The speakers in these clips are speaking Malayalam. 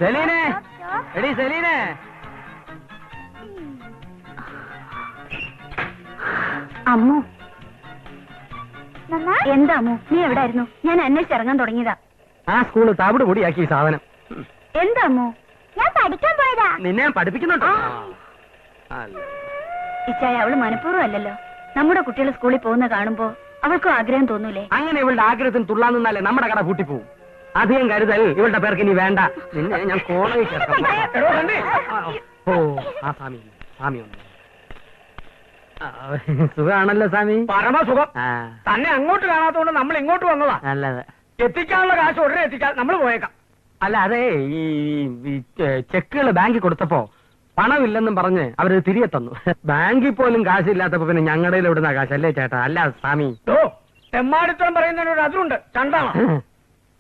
സെലീനെ, എടി സെലീനെ. അമ്മു, എന്താ അമ്മു, നീ എവിടായിരുന്നു? ഞാൻ അന്വേഷിച്ചിറങ്ങാൻ തുടങ്ങിയതാ. ആ സ്കൂള് തവിട് പൊടിയാക്കി ഈ സാധനം. എന്താ അമ്മു? ഞാൻ പഠിക്കാൻ പോയതാ. നിന്നെ പഠിപ്പിക്കുന്നുണ്ടോ? ഇച്ചായ, അവള് മനഃപൂർവ്വം അല്ലല്ലോ. നമ്മുടെ കുട്ടികൾ സ്കൂളിൽ പോകുന്ന കാണുമ്പോ അവൾക്കും ആഗ്രഹം തോന്നൂലേ? അങ്ങനെ ഇവളുടെ ആഗ്രഹത്തിന് തുള്ളാൻ നിന്നാലേ നമ്മുടെ കട പൂട്ടിപ്പോവും. അധികം കരുതൽ ഇവളുടെ പേർക്ക് ഇനി വേണ്ട. നിന്നെ ഞാൻ കോളേജ് ഓ ആ സ്വാമി സ്വാമി ഉണ്ട്. സുഖാണല്ലോ സ്വാമി? പരമസുഖം. തന്നെ അങ്ങോട്ട് കാണാത്തോണ്ട് നമ്മൾ ഇങ്ങോട്ട് വന്നതാ. നല്ലത്. എത്തിക്കാനുള്ള കാശ് ഉടനെ എത്തിക്കാൻ നമ്മൾ പോയേക്കാം. അല്ല, അതെ, ഈ ചെക്കുകൾ ബാങ്കിൽ കൊടുത്തപ്പോ പണമില്ലെന്നും പറഞ്ഞ് അവര് തിരികെ തന്നു. ബാങ്കിൽ പോലും കാശില്ലാത്തപ്പോ പിന്നെ ഞങ്ങളുടെ ഇവിടുന്ന കാശ് അല്ലേ ചേട്ടാ? അല്ല സ്വാമി. ഓ, തെമ്മാടിത്തം പറയുന്നതിനൊരു അതുണ്ട്. ചണ്ടാണ്.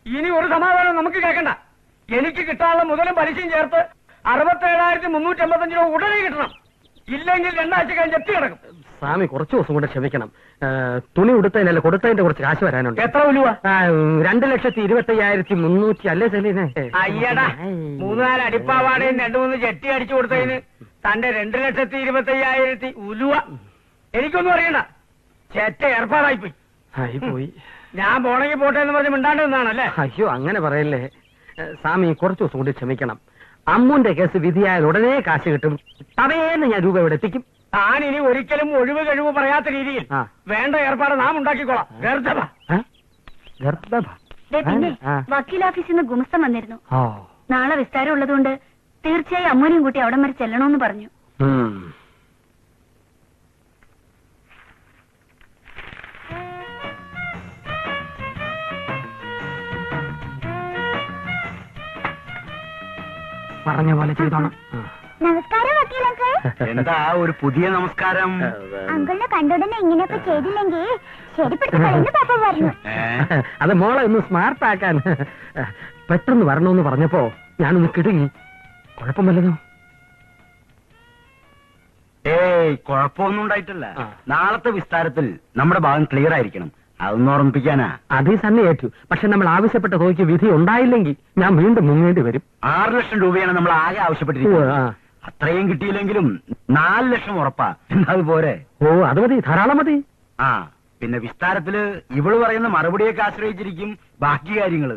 ഇനി ഒരു സമാധാനം നമുക്ക് കേൾക്കണ്ട. എനിക്ക് കിട്ടാനുള്ള മുതലും പലിശയും ചേർത്ത് 67,355 രൂപ ഉടനെ കിട്ടണം. ഇല്ലെങ്കിൽ 2 ആഴ്ച കഴിഞ്ഞ് എത്തി കിടക്കും. സ്വാമി, കുറച്ചു ദിവസം കൂടെ ക്ഷമിക്കണം. തുണി ഉടുത്തതിനല്ല, കൊടുത്തതിന്റെ കുറച്ച് കാശ് വരാനുണ്ട്. എത്ര രൂപ? 2,25,300 അല്ലേ സെലീനെ? അയ്യടാ, 3-4 അടിപ്പാവാടയും 2-3 ചെട്ടി അടിച്ചു കൊടുത്തതിന് തന്റെ 2,25,000 ഉലുവ. എനിക്കൊന്നും അറിയണ്ട. ചേറ്റ ഏർപ്പാടായി പോയി. ഞാൻ പോണെങ്കിൽ പോട്ടെ എന്ന് പറഞ്ഞ് മിണ്ടാണ്ട് നിന്നാണല്ലേ? അയ്യോ, അങ്ങനെ പറയല്ലേ സ്വാമി. കുറച്ചു ദിവസം കൂടി ക്ഷമിക്കണം. അമ്മുന്റെ കേസ് വിധിയായാൽ ഉടനെ കാശ് കിട്ടും. തവേന്ന് ഞാൻ രൂപ ഇവിടെ എത്തിക്കും. താൻ ഇനി ഒരിക്കലും ഒഴിവ് കഴിവ് പറയാത്ത രീതിയിൽ വേണ്ട ഏർപ്പാട് നാം ഉണ്ടാക്കിക്കോളാം. പിന്നെ വക്കീൽ ഓഫീസിൽ നിന്ന് ഗുമസ്തം വന്നിരുന്നു. നാളെ വിസ്താരം ഉള്ളതുകൊണ്ട് തീർച്ചയായും അമ്മൂനെയും കൂട്ടി അവിടം വരെ ചെല്ലണമെന്ന് പറഞ്ഞു. പറഞ്ഞ പോലെ ചെയ്തോണം. നമസ്കാരം വക്കീലൊക്കെ. എന്താ ഒരു പുതിയ നമസ്കാരം? അങ്കിളിനെ കണ്ടുടനെ ഇങ്ങനെയൊക്കെ ചെയ്തില്ലെങ്കിൽ ശരിപ്പെട്ടു പാപ്പ പറഞ്ഞു. അത് മോളെ ഒന്ന് സ്മാർട്ട് ആക്കാൻ പെട്ടെന്ന് വരണമെന്ന് പറഞ്ഞപ്പോ ഞാനൊന്ന് കിടുങ്ങി. കുഴപ്പം വല്ലതും? ഏയ്, കുഴപ്പമൊന്നും ഉണ്ടായിട്ടില്ല. നാളത്തെ വിസ്താരത്തിൽ നമ്മുടെ ഭാഗം ക്ലിയർ ആയിരിക്കണം. അതൊന്നും ഓർമ്മിപ്പിക്കാനാ. അതേ തന്നെ ഏറ്റു. പക്ഷെ നമ്മൾ ആവശ്യപ്പെട്ട തുകയ്ക്ക് വിധി ഉണ്ടായില്ലെങ്കിൽ ഞാൻ വീണ്ടും മുങ്ങേണ്ടി വരും. 6 ലക്ഷം രൂപയാണ് നമ്മൾ ആകെ ആവശ്യപ്പെട്ടിരിക്കുന്നത്. അത്രയും കിട്ടിയില്ലെങ്കിലും 4 ലക്ഷം ഉറപ്പാ. അത് പോരെ? ഓ, അത് മതി, ധാരാളം മതി. ആ, പിന്നെ വിസ്താരത്തില് ഇവള് പറയുന്ന മറുപടിയൊക്കെ ആശ്രയിച്ചിരിക്കും ബാക്കി കാര്യങ്ങള്.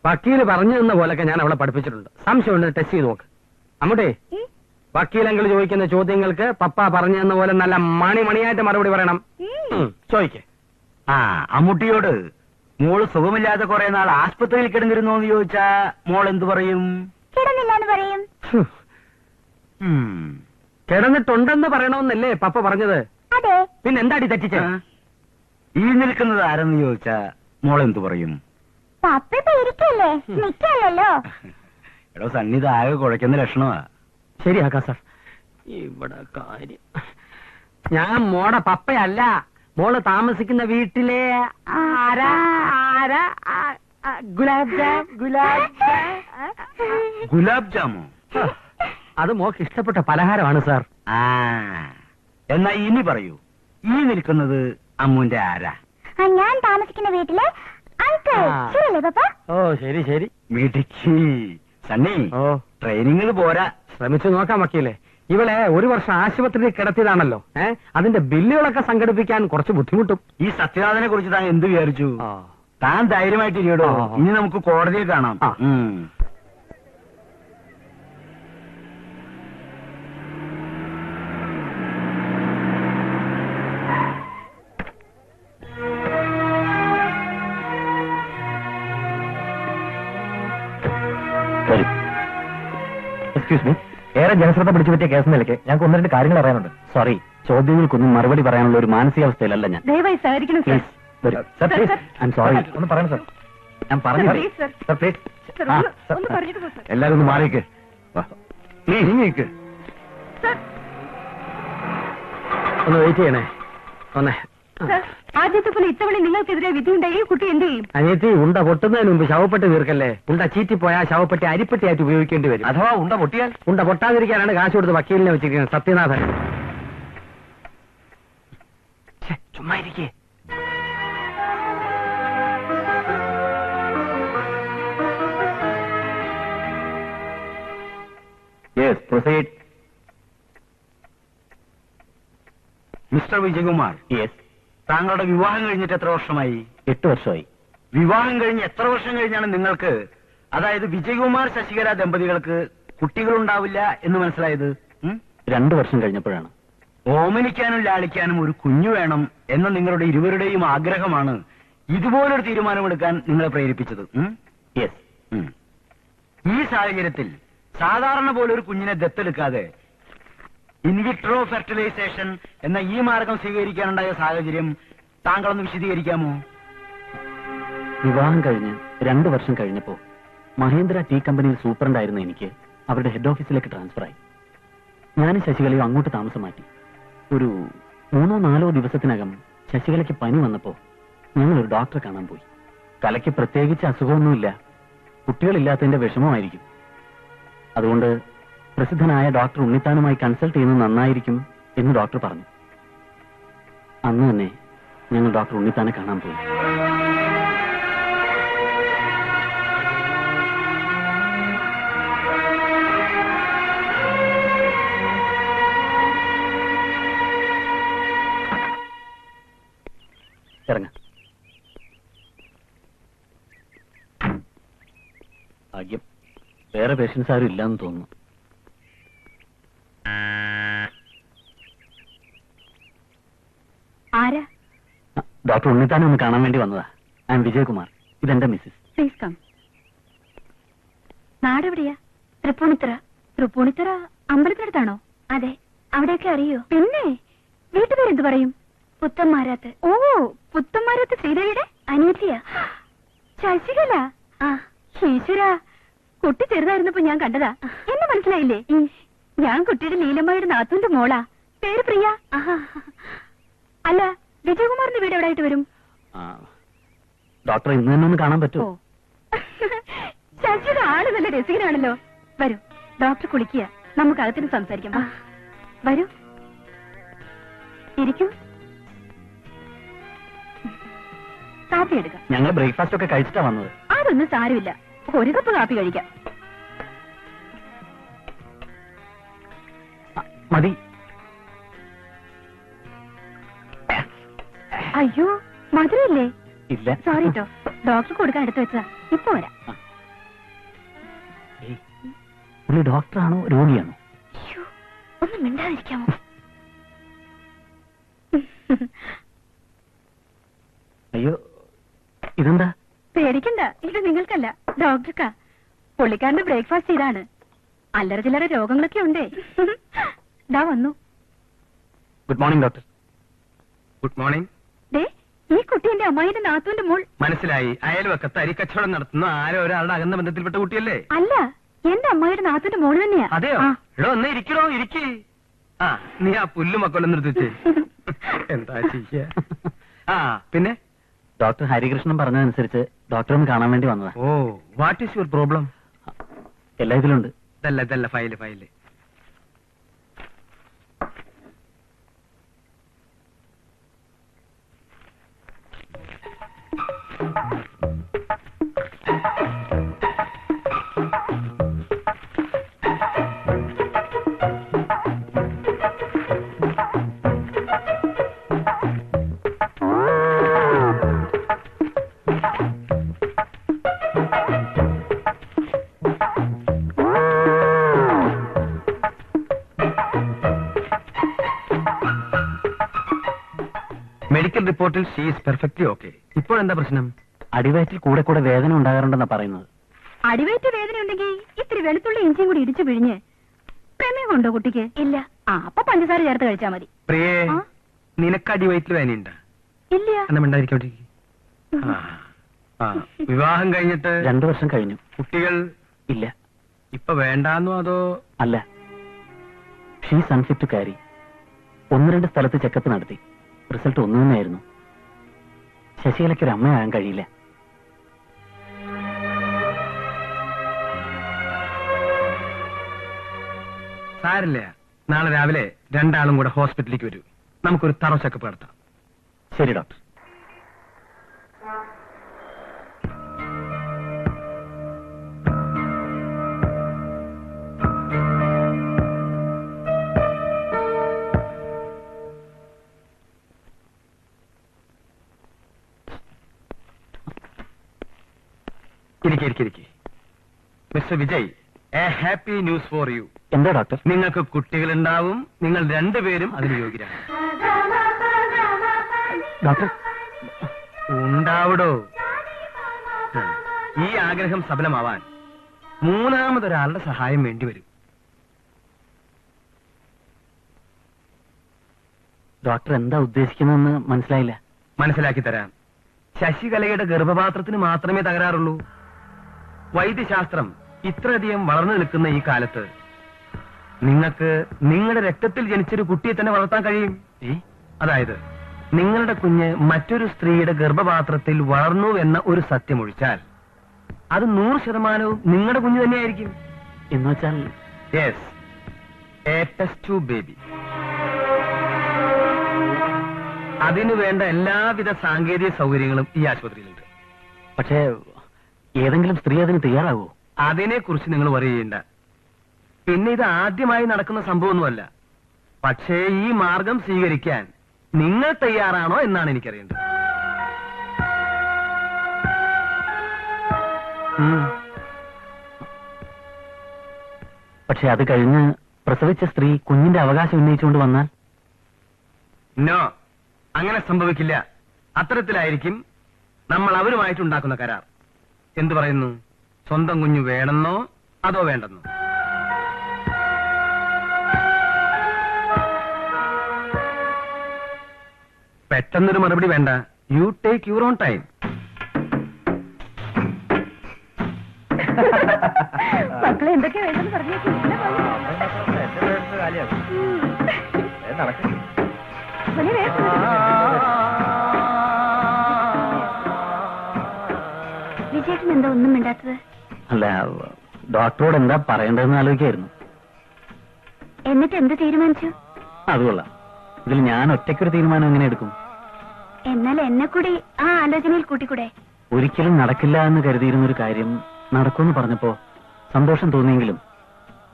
വക്കീല് പറഞ്ഞു തന്ന പോലൊക്കെ ഞാൻ അവളെ പഠിപ്പിച്ചിട്ടുണ്ട്. സംശയമുണ്ട്, ടെസ്റ്റ് ചെയ്ത് നോക്ക്. അമ്മൂടെ, വക്കീലെങ്കിൽ ചോദിക്കുന്ന ചോദ്യങ്ങൾക്ക് പപ്പ പറഞ്ഞു തന്ന പോലെ നല്ല മണിയായിട്ട് മറുപടി പറയണം. ചോദിക്കേ. ആ, അമ്മൂട്ടിയോട് മോള് സുഖമില്ലാതെ കുറെ നാൾ ആസ്പത്രിയിൽ കിടന്നിരുന്നോ എന്ന് ചോദിച്ചാ മോൾ എന്തു പറയും? കിടന്നില്ലാന്ന് പറയും. കിടന്നിട്ടുണ്ടെന്ന് പറയണമെന്നല്ലേ പപ്പ പറഞ്ഞത്? അതെ. പിന്നെ എന്താടി തെറ്റിച്ച? ഈ നിൽക്കുന്നത് ആരെന്ന് ചോദിച്ചാ മോൾ എന്തു പറയും? പപ്പ ഇരിക്കല്ലേ, നിക്കല്ലോ. എടോ, സന്നിധ ആകെ കുഴക്കുന്ന ലക്ഷണമാ. ശരിയാക്കാ സാർ. ഇവിടെ കാര്യം, ഞാൻ മോടെ പപ്പയല്ല. മോള് താമസിക്കുന്ന വീട്ടിലെ ഗുലാബ് ജാമോ? അത് മോക്ക് ഇഷ്ടപ്പെട്ട പലഹാരമാണ് സാർ. എന്നാ ഇനി പറയൂ, ഈ നിൽക്കുന്നത് അമ്മുന്റെ ആരാ? ഞാൻ താമസിക്കുന്ന വീട്ടിലെ അങ്കിൾ. ശരിയല്ലേ പപ്പ? ഓ, ശരി ശരി. മിടുക്കി. സണ്ണി, ട്രെയിനിങ്ങിൽ പോരാ. ശ്രമിച്ചു നോക്കാം വക്കീലെ. ഇവളെ 1 വർഷം ആശുപത്രിയിൽ കിടത്തിയതാണല്ലോ. അതിന്റെ ബില്ലുകളൊക്കെ സംഘടിപ്പിക്കാൻ കുറച്ച് ബുദ്ധിമുട്ടും. ഈ സത്യനാഥനെ കുറിച്ച് താൻ എന്ത് വിചാരിച്ചു? താൻ ധൈര്യമായിട്ട് ഇരിക്കടോ. ഇനി നമുക്ക് കോടതിയിൽ കാണാം. എക്സ്ക്യൂസ് മീ, ഏറെ ജനശ്രദ്ധ പിടിച്ചു പറ്റിയ കേസ് നിലയ്ക്ക് ഞങ്ങൾക്ക് 1-2 കാര്യങ്ങൾ അറിയാനുണ്ട്. സോറി, ചോദ്യങ്ങൾക്കൊന്നും മറുപടി പറയാനുള്ള ഒരു മാനസികാവസ്ഥയിലല്ല ഞാൻ. ദയവായി സഹകരിക്കണം സർ. സോറി. ഒന്ന് പറയണം സർ. ഞാൻ പറഞ്ഞു. എല്ലാരും ഒന്ന് മാറിയേക്ക്. ഒന്ന് വെയിറ്റ് ചെയ്യണേ. ആദ്യത്തെ പോലെ ഇത്തവണ നിങ്ങൾക്കെതിരെ വിധിയുണ്ടായി കുട്ടി എന്ത് ചെയ്യും? അനിയത്തി, ഉണ്ട പൊട്ടുന്നതിന് മുമ്പ് ശവപ്പെട്ടി തീർക്കല്ലേ. ഉണ്ട ചീറ്റിപ്പോയാൽ ശവപ്പെട്ടി അരിപ്പെട്ടിയായിട്ട് ഉപയോഗിക്കേണ്ടി വരും. അഥവാ ഉണ്ട പൊട്ടിയാൽ? ഉണ്ട പൊട്ടാതിരിക്കാനാണ് കാശ് കൊടുത്ത് വക്കീലിനെ വെച്ചിരിക്കുന്നത്. സത്യനാഥൻ. ചുമ്മാ ഇരിക്കേ. Yes proceed. Mister Vijayakumar, yes. താങ്കളുടെ വിവാഹം കഴിഞ്ഞിട്ട് എത്ര വർഷമായി? 8 വർഷമായി. വിവാഹം കഴിഞ്ഞ് എത്ര വർഷം കഴിഞ്ഞാണ് നിങ്ങൾക്ക്, അതായത് വിജയകുമാർ ശശികല ദമ്പതികൾക്ക് കുട്ടികളുണ്ടാവില്ല എന്ന് മനസ്സിലായത്? 2 വർഷം കഴിഞ്ഞപ്പോഴാണ്. ഓമനിക്കാനും ലാളിക്കാനും ഒരു കുഞ്ഞു വേണം എന്ന നിങ്ങളുടെ ഇരുവരുടെയും ആഗ്രഹമാണ് ഇതുപോലൊരു തീരുമാനമെടുക്കാൻ നിങ്ങളെ പ്രേരിപ്പിച്ചത്. യെസ്. ഈ സാഹചര്യത്തിൽ സാധാരണ പോലെ ഒരു കുഞ്ഞിനെ ദത്തെടുക്കാതെ ഇൻവിട്രോ ഫെർട്ടിലൈസേഷൻ എന്ന ഈ മാർഗം സ്വീകരിക്കാനുണ്ടായ സാഹചര്യം താങ്കളൊന്ന് വിശദീകരിക്കാമോ? വിവാഹം കഴിഞ്ഞ് 2 വർഷം കഴിഞ്ഞപ്പോ മഹേന്ദ്ര ടീ കമ്പനിയിൽ സൂപ്രണ്ടായിരുന്ന എനിക്ക് അവരുടെ ഹെഡ് ഓഫീസിലേക്ക് ട്രാൻസ്ഫർ ആയി. ഞാനും ശശികലയും അങ്ങോട്ട് താമസം മാറ്റി. ഒരു 3-4 ദിവസത്തിനകം ശശികലയ്ക്ക് പനി വന്നപ്പോ ഞങ്ങൾ ഒരു ഡോക്ടറെ കാണാൻ പോയി. കലയ്ക്ക് പ്രത്യേകിച്ച് അസുഖമൊന്നുമില്ല, കുട്ടികളില്ലാത്തതിന്റെ വിഷമമായിരിക്കും. അതുകൊണ്ട് പ്രസിദ്ധനായ ഡോക്ടർ ഉണ്ണിത്താനുമായി കൺസൾട്ട് ചെയ്യുന്നത് നന്നായിരിക്കും എന്ന് ഡോക്ടർ പറഞ്ഞു. അന്ന് തന്നെ ഞങ്ങൾ ഡോക്ടർ ഉണ്ണിത്താനെ കാണാൻ പോയി. ഇറങ്ങ. ഭാഗ്യം, വേറെ പേഷ്യൻസ് ആരും ഇല്ലാന്ന് തോന്നുന്നു. ആരാ? ഡോക്ടർ ഉണ്ണിത്താനെ ഒന്ന് കാണാൻ വേണ്ടി വന്നതാ. I am Vijayakumar. ഇതെന്റെ മിസ്സിസ്. Please come. നാടെവിടെയാ? തൃപ്പൂണിത്തറ. തൃപ്പൂണിത്തറ അമ്പലത്തിനടുത്താണോ? അതെ. അവിടെയൊക്കെ അറിയോ? പിന്നെ വീട്ടുപേരെന്ത് പറയും? പുത്തന്മാരാത്ത്. ഓ, പുത്തന്മാരാത്ത് ശ്രീദേവിയുടെ അനിയത്തിയാ ശശികല. ആ, ഈശ്വര, കുട്ടി ചെറുതായിരുന്നപ്പോ ഞാൻ കണ്ടതാ. എന്നെ മനസ്സിലായില്ലേ? ഞാൻ കുട്ടിയുടെ ലീലമ്മയുടെ നാത്തൂന്റെ മോളാ. പേര് പ്രിയ. അല്ല, വിജയകുമാറിന്റെ വീട് എവിടെയായിട്ട് വരും? ഡോക്ടർ ഇന്ന് തന്നെ ഒന്ന് കാണാൻ പറ്റുമോ? ശശിയുടെ ആള് നല്ല രസികനാണല്ലോ. വരൂ, ഡോക്ടർ കുളിക്കുക. നമുക്ക് അകത്തിന് സംസാരിക്കാം. വരൂ, ഇരിക്കൂ. കാപ്പി എടുക്കാം. ഞങ്ങൾ ബ്രേക്ക്ഫാസ്റ്റ് ഒക്കെ കഴിച്ചിട്ടാ വന്നത്. അതൊന്നും സാരമില്ല, ഒരു കപ്പ് കാപ്പി കഴിക്കാം. മതി. അയ്യോ, മധുരമില്ലേ? ഇല്ല. സോറി കേട്ടോ, ഡോക്ടർ കൊടുക്കാൻ എടുത്തു വെച്ചതാ. ഇപ്പൊ വരാം. പുള്ളി ഡോക്ടറാണോ രോഗിയാണോ? ഒന്ന് മിണ്ടാതിരിക്കാമോ? അയ്യോ, ഇതെന്താ? പേടിക്കണ്ട, ഇത് നിങ്ങൾക്കല്ല, ഡോക്ടർക്കാ. പുള്ളിക്കാരന്റെ ബ്രേക്ക്ഫാസ്റ്റ് ഇതാണ്. അല്ലറ ചില്ലറ രോഗങ്ങളൊക്കെ ഉണ്ടേ. ദാ വന്നു. Good morning doctor. Good morning. ദേ, ഈ കുട്ടി എന്റെ അമ്മായിന്റെ നാത്തൂന്റെ മോൾ. മനസ്സിലായി. അയൽവക്കത്ത് അരിക്കച്ചവടം നടത്തുന്ന ആരോ ഒരാളുടെ അകന്ന ബന്ധത്തിൽപ്പെട്ട കുട്ടിയല്ലേ? അല്ല, എന്റെ അമ്മായിയുടെ നാത്തൂന്റെ മോള് തന്നെയാ. അതെയോ? ആ. എടോ, ഒന്ന് ഇരിക്കണോ, ഇരിക്കേ. ആ, നീ ആ പുല്ല് മക്കളെ നിർത്തിച്ചേ. എന്താ ചെയ്യ? ആ, പിന്നെ ഡോക്ടർ ഹരികൃഷ്ണൻ പറഞ്ഞതനുസരിച്ച് ഡോക്ടറെ ഒന്ന് കാണാൻ വേണ്ടി വന്നതാ. ഓ, വാട്ട് ഈസ് യുവർ പ്രോബ്ലം? എല്ലാ ഇതിലുണ്ട്. ഇതല്ല ഫയല്. മെഡിക്കൽ റിപ്പോർട്ടിൽ ഷീ ഈസ് പെർഫെക്റ്റ്ലി ഓക്കെ. ഇപ്പോൾ എന്താ പ്രശ്നം? അടിവയറ്റിൽ കൂടെ കൂടെ വേദന ഉണ്ടാകാറുണ്ടെന്നാ പറയുന്നത്. അടിവയറ്റ് വേദന ഉണ്ടെങ്കിൽ ഇത്തിരി വെളുത്തുള്ളി ഇഞ്ചിയും കൂടി ഇടിച്ചു പിഴിഞ്ഞ്. പ്രമേഹം ഉണ്ടോ കുട്ടിക്ക്? ഇല്ല. ആ, അപ്പൊ പഞ്ചസാര ചേർത്ത് കഴിച്ചാ മതി. പ്രിയേ, ആ? നിനക്ക് അടിവയറ്റിൽ വേദനയുണ്ടാ? ഇല്ല. എന്നാ മിണ്ടായിരിക്കോട്ടെ. വിവാഹം കഴിഞ്ഞിട്ട് 2 വർഷം കഴിഞ്ഞു. കുട്ടികൾ ഇല്ല. ഇപ്പൊ വേണ്ടാന്നോ അതോ? അല്ല, ഷീസ് അൺഫിറ്റ് ടു ക്യാരി. 1-2 സ്ഥലത്ത് ചെക്കപ്പ് നടത്തി. റിസൾട്ട് ഒന്നു തന്നെയായിരുന്നു. ശശികലയ്ക്ക് ഒരു അമ്മയാകാൻ കഴിയില്ല. സാരില്ല, നാളെ രാവിലെ 2 ആളും കൂടെ ഹോസ്പിറ്റലിലേക്ക് വരൂ. നമുക്കൊരു തറോ ചെക്കപ്പ് നടത്താം. ശരി ഡോക്ടർ. ഇരിക്കെ mister Vijay, A happy news for you. എന്താ ഡോക്ടർ? നിങ്ങൾക്ക് കുട്ടികളുണ്ടാവും. നിങ്ങൾ രണ്ടുപേരും അതിന് യോഗ്യരാണ്. ഡോക്ടർ, ഉണ്ടാവിടോ. ഈ ആഗ്രഹം സഫലമാവാൻ മൂന്നാമതൊരാളുടെ സഹായം വേണ്ടിവരും. ഡോക്ടർ എന്താ ഉദ്ദേശിക്കുന്നതെന്ന് മനസ്സിലായില്ല. മനസ്സിലാക്കി തരാം. ശശികലയുടെ ഗർഭപാത്രത്തിന് മാത്രമേ തകരാറുള്ളൂ. വൈദ്യശാസ്ത്രം ഇത്രയധികം വളർന്നു നിൽക്കുന്ന ഈ കാലത്ത് നിങ്ങൾക്ക് നിങ്ങളുടെ രക്തത്തിൽ ജനിച്ചൊരു കുട്ടിയെ തന്നെ വളർത്താൻ കഴിയും. അതായത് നിങ്ങളുടെ കുഞ്ഞ് മറ്റൊരു സ്ത്രീയുടെ ഗർഭപാത്രത്തിൽ വളർന്നു എന്ന ഒരു സത്യം ഒഴിച്ചാൽ അത് 100% നിങ്ങളുടെ കുഞ്ഞ് തന്നെയായിരിക്കും. എന്നുവെച്ചാൽ? Yes, A test tube baby. അതിനു വേണ്ട എല്ലാവിധ സാങ്കേതിക സൗകര്യങ്ങളും ഈ ആശുപത്രിയിലുണ്ട്. പക്ഷേ ഏതെങ്കിലും സ്ത്രീ അതിന് തയ്യാറാവോ? അതിനെക്കുറിച്ച് നിങ്ങൾ വറി ചെയ്യണ്ട. പിന്നെ ഇത് ആദ്യമായി നടക്കുന്ന സംഭവമൊന്നുമല്ല. പക്ഷേ ഈ മാർഗം സ്വീകരിക്കാൻ നിങ്ങൾ തയ്യാറാണോ എന്നാണ് എനിക്കറിയേണ്ടത്. പക്ഷെ അത് കഴിഞ്ഞ് പ്രസവിച്ച സ്ത്രീ കുഞ്ഞിന്റെ അവകാശം ഉന്നയിച്ചുകൊണ്ട് വന്നാൽ? നോ, അങ്ങനെ സംഭവിക്കില്ല. അത്തരത്തിലായിരിക്കും നമ്മൾ അവരുമായിട്ടുണ്ടാക്കുന്ന കരാർ. എന്തു പറയുന്നു? സ്വന്തം കുഞ്ഞു വേണമെന്നോ അതോ വേണ്ടെന്നോ? പെട്ടെന്നൊരു മറുപടി വേണ്ട. You take your own time. മക്കളെ എന്തൊക്കെയാ വേണ്ടെന്ന് പറഞ്ഞേക്കും. വിജയേട്ടൻ എന്താ ഒന്നും മിണ്ടാത്തത്? അല്ല, ഡോക്ടറോട് എന്താ പറയേണ്ടതെന്ന് ആലോചിക്കായിരുന്നു. എന്നിട്ട് എന്ത് തീരുമാനിച്ചു? അതുകൊള്ളാം. ഇതിൽ ഞാൻ ഒറ്റയ്ക്കൊരു തീരുമാനം എങ്ങനെ എടുക്കും? എന്നാൽ എന്നെ കൂടി ആ ആലോചനയിൽ കൂട്ടിക്കൂടെ? ഒരിക്കലും നടക്കില്ല എന്ന് കരുതിയിരുന്നൊരു കാര്യം നടക്കുമെന്ന് പറഞ്ഞപ്പോ സന്തോഷം തോന്നിയെങ്കിലും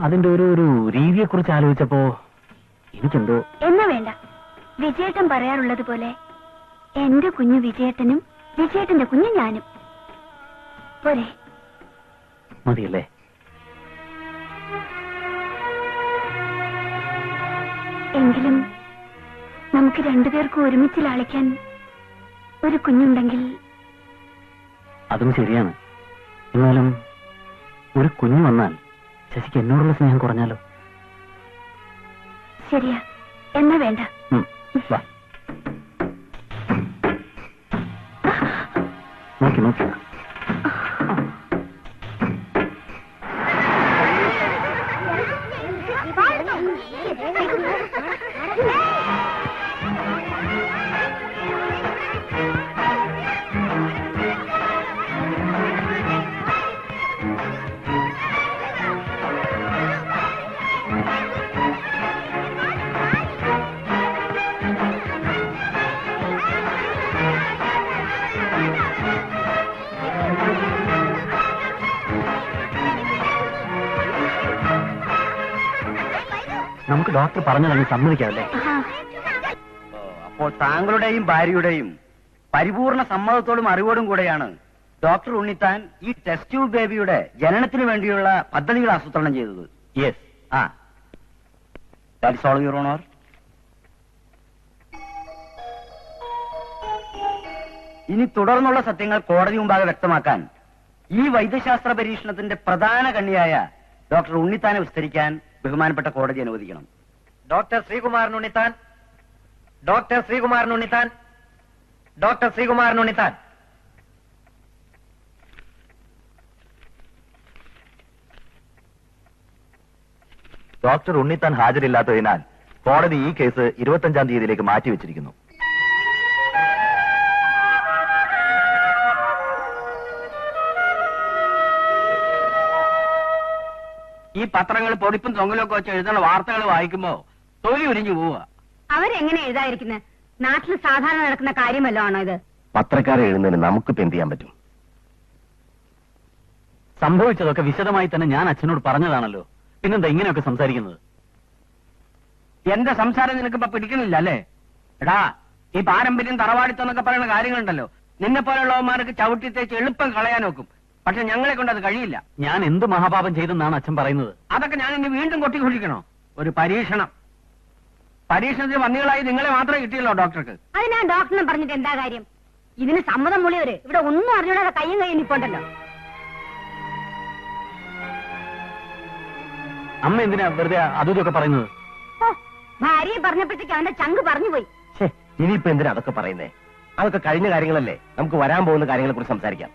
അതിന്റെ ഒരു രീതിയെക്കുറിച്ച് ആലോചിച്ചപ്പോ എനിക്കെന്തോ. എന്നാ വേണ്ട, വിജയേട്ടൻ പറയാറുള്ളത് പോലെ എന്റെ കുഞ്ഞു വിജയേട്ടനും വിജയേട്ടന്റെ കുഞ്ഞു ഞാനും പോരെ? മതിയല്ലേ? എങ്കിലും നമുക്ക് രണ്ടുപേർക്കും ഒരുമിച്ച് ലാളിക്കാൻ ഒരു കുഞ്ഞുണ്ടെങ്കിൽ. അതും ശരിയാണ്. എന്നാലും ഒരു കുഞ്ഞു വന്നാൽ ശശിക്ക് എന്നോടുള്ള സ്നേഹം കുറഞ്ഞാലോ? ശരിയാ, എന്നാ വേണ്ട. വാ, നോക്കി നോക്കി. നമുക്ക് ഡോക്ടർ പറഞ്ഞതങ്ങ് സമ്മതിക്കാമല്ലേ? അപ്പോൾ താങ്കളുടെയും ഭാര്യയുടെയും പരിപൂർണ സമ്മതത്തോടും അറിവോടും കൂടെയാണ് ഡോക്ടർ ഉണ്ണിത്താൻ ഈ ടെസ്റ്റ് ട്യൂബ് ബേബിയുടെ ജനനത്തിന് വേണ്ടിയുള്ള പദ്ധതികൾ ആസൂത്രണം ചെയ്തത്. Yes. That is all your honour. ഇനി തുടർന്നുള്ള സത്യങ്ങൾ കോടതി മുമ്പാകെ വ്യക്തമാക്കാൻ ഈ വൈദ്യശാസ്ത്ര പരീക്ഷണത്തിന്റെ പ്രധാന കണ്ണിയായ ഡോക്ടർ ഉണ്ണിത്താനെ വിസ്തരിക്കാൻ ബഹുമാനപ്പെട്ട കോടതി അനുവദിക്കണം. Doctor Sreekumaran Unnithan, doctor Sreekumaran Unnithan, doctor Sreekumaran Unnithan. Doctor Unnithan ഹാജരില്ലാത്തതിനാൽ കോടതി ഈ കേസ് 25-ാം തീയതിയിലേക്ക് മാറ്റിവെച്ചിരിക്കുന്നു. ഈ പത്രങ്ങൾ പൊടിപ്പും തൊങ്ങലൊക്കെ വെച്ച് എഴുതുന്ന വാർത്തകൾ വായിക്കുമ്പോ തൊലി ഉരിഞ്ഞു പോവുക. അവരെങ്ങനെ എഴുതാതിരിക്കുന്നത്? നാട്ടിൽ സാധാരണ നടക്കുന്ന കാര്യമല്ലോ ആണോ ഇത്? പത്രക്കാരെ എഴുതുന്നതിന് നമുക്കിപ്പോ എന്ത് ചെയ്യാൻ പറ്റും? സംഭവിച്ചതൊക്കെ വിശദമായി തന്നെ ഞാൻ അച്ഛനോട് പറഞ്ഞതാണല്ലോ. പിന്നെന്താ ഇങ്ങനെയൊക്കെ സംസാരിക്കുന്നത്? എന്റെ സംസാരം നിനക്കിപ്പോ പിടിക്കുന്നില്ല അല്ലേ? എടാ, ഈ പാരമ്പര്യം തറവാടിത്തം എന്നൊക്കെ പറയുന്ന കാര്യങ്ങളുണ്ടല്ലോ, നിന്നെ പോലുള്ളവന്മാർക്ക് ചവിട്ടി തേച്ച് എളുപ്പം കളയാൻ നോക്കും. പക്ഷെ ഞങ്ങളെ കൊണ്ട് അത് കഴിയില്ല. ഞാൻ എന്ത് മഹാപാപം ചെയ്തെന്നാണ് അച്ഛൻ പറയുന്നത്? അതൊക്കെ ഞാൻ ഇനി വീണ്ടും കൊട്ടിഘോഷിക്കണോ? ഒരു പരീക്ഷണം. പരീക്ഷണത്തിന് വന്നികളായി നിങ്ങളെ മാത്രമേ കിട്ടിയല്ലോ ഡോക്ടർക്ക്. അത് ഞാൻ ഡോക്ടറിനെ പറഞ്ഞിട്ട് എന്താ കാര്യം? ഇതിന് സമ്മതം മൂളിയവര് ഇവിടെ ഒന്നും അറിഞ്ഞൂടാതെ കയ്യും കയ്യും നിപ്പോണ്ടല്ലോ. അമ്മ എന്തിനാ വെറുതെ അതും ഇതൊക്കെ പറയുന്നത്? ഓ, ഭാര്യയെ പറഞ്ഞപ്പോഴത്തേക്ക് അവന്റെ ചങ്ക് പറഞ്ഞു പോയി. ഇനിയിപ്പോ എന്തിനാ അതൊക്കെ പറയുന്നേ? അതൊക്കെ കഴിഞ്ഞ കാര്യങ്ങളല്ലേ. നമുക്ക് വരാൻ പോകുന്ന കാര്യങ്ങളെ കുറിച്ച് സംസാരിക്കാം.